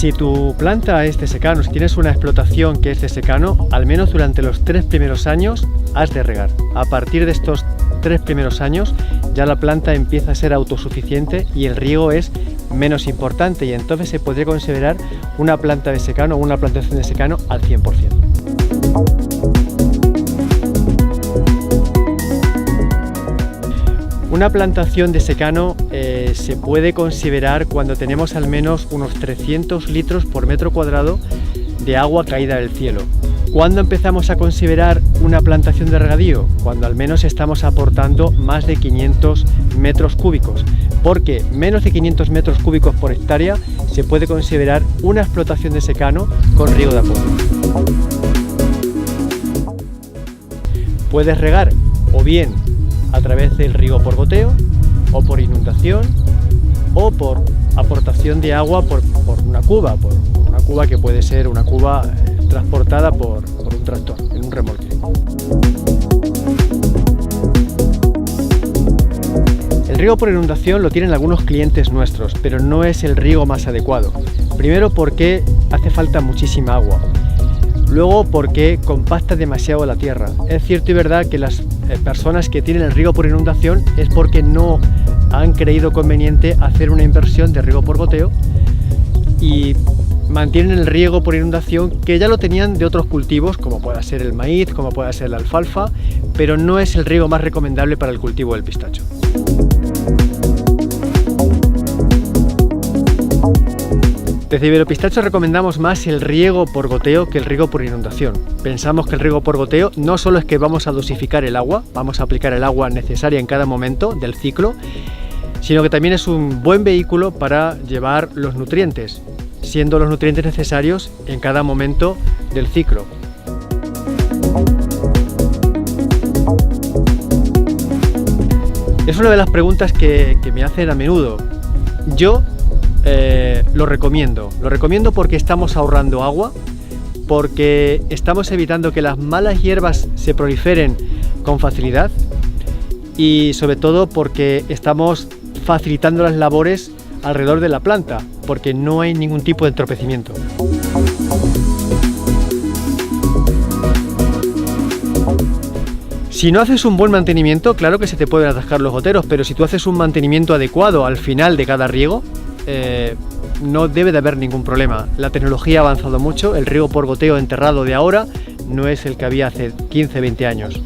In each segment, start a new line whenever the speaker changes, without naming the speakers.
Si tu planta es de secano, si tienes una explotación que es de secano, al menos durante los 3 primeros años has de regar. A partir de estos 3 primeros años ya la planta empieza a ser autosuficiente y el riego es menos importante, y entonces se podría considerar una planta de secano o una plantación de secano al 100%. Una plantación de secano se puede considerar cuando tenemos al menos unos 300 litros por metro cuadrado de agua caída del cielo. ¿Cuándo empezamos a considerar una plantación de regadío? Cuando al menos estamos aportando más de 500 metros cúbicos, porque menos de 500 metros cúbicos por hectárea se puede considerar una explotación de secano con riego de apoyo. Puedes regar o bien a través del riego por goteo, o por inundación, o por aportación de agua por una cuba, que puede ser una cuba transportada por un tractor, en un remolque. El riego por inundación lo tienen algunos clientes nuestros, pero no es el riego más adecuado. Primero porque hace falta muchísima agua. Luego porque compacta demasiado la tierra. Es cierto y verdad que las personas que tienen el riego por inundación es porque no han creído conveniente hacer una inversión de riego por goteo y mantienen el riego por inundación que ya lo tenían de otros cultivos, como pueda ser el maíz, como pueda ser la alfalfa, pero no es el riego más recomendable para el cultivo del pistacho. Desde Iberopistacho recomendamos más el riego por goteo que el riego por inundación. Pensamos que el riego por goteo no solo es que vamos a dosificar el agua, vamos a aplicar el agua necesaria en cada momento del ciclo, sino que también es un buen vehículo para llevar los nutrientes, siendo los nutrientes necesarios en cada momento del ciclo. Es una de las preguntas que me hacen a menudo. Yo lo recomiendo porque estamos ahorrando agua, porque estamos evitando que las malas hierbas se proliferen con facilidad y sobre todo porque estamos facilitando las labores alrededor de la planta, porque no hay ningún tipo de entorpecimiento. Si no haces un buen mantenimiento, claro que se te pueden atascar los goteros, pero si tú haces un mantenimiento adecuado al final de cada riego, no debe de haber ningún problema. La tecnología ha avanzado mucho, el riego por goteo enterrado de ahora no es el que había hace 15-20 años.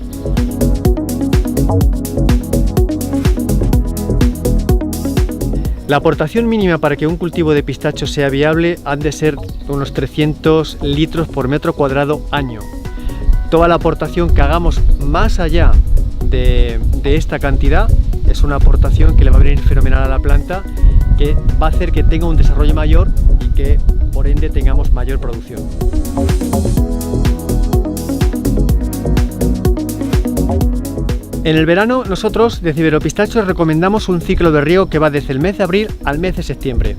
La aportación mínima para que un cultivo de pistacho sea viable han de ser unos 300 litros por metro cuadrado año. Toda la aportación que hagamos más allá de esta cantidad es una aportación que le va a venir fenomenal a la planta, que va a hacer que tenga un desarrollo mayor y que por ende tengamos mayor producción. En el verano nosotros desde Iberopistacho recomendamos un ciclo de riego que va desde el mes de abril al mes de septiembre.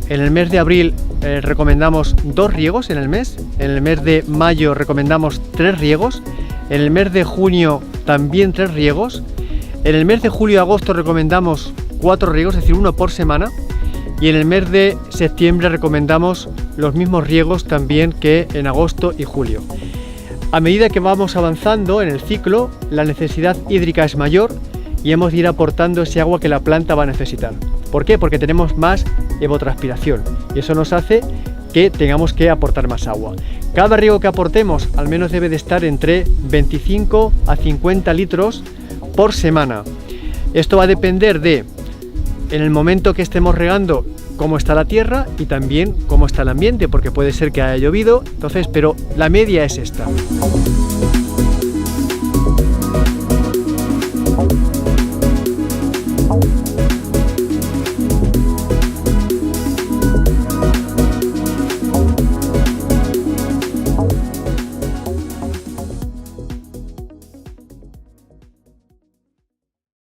En el mes de abril recomendamos 2 riegos en el mes de mayo recomendamos 3 riegos, en el mes de junio también 3 riegos, en el mes de julio y agosto recomendamos 4 riegos, es decir, 1 por semana, y en el mes de septiembre recomendamos los mismos riegos también que en agosto y julio. A medida que vamos avanzando en el ciclo, la necesidad hídrica es mayor y hemos de ir aportando ese agua que la planta va a necesitar. ¿Por qué? Porque tenemos más evotranspiración y eso nos hace que tengamos que aportar más agua. Cada riego que aportemos al menos debe de estar entre 25 a 50 litros por semana. Esto va a depender de, en el momento que estemos regando, cómo está la tierra y también cómo está el ambiente, porque puede ser que haya llovido, entonces, pero la media es esta.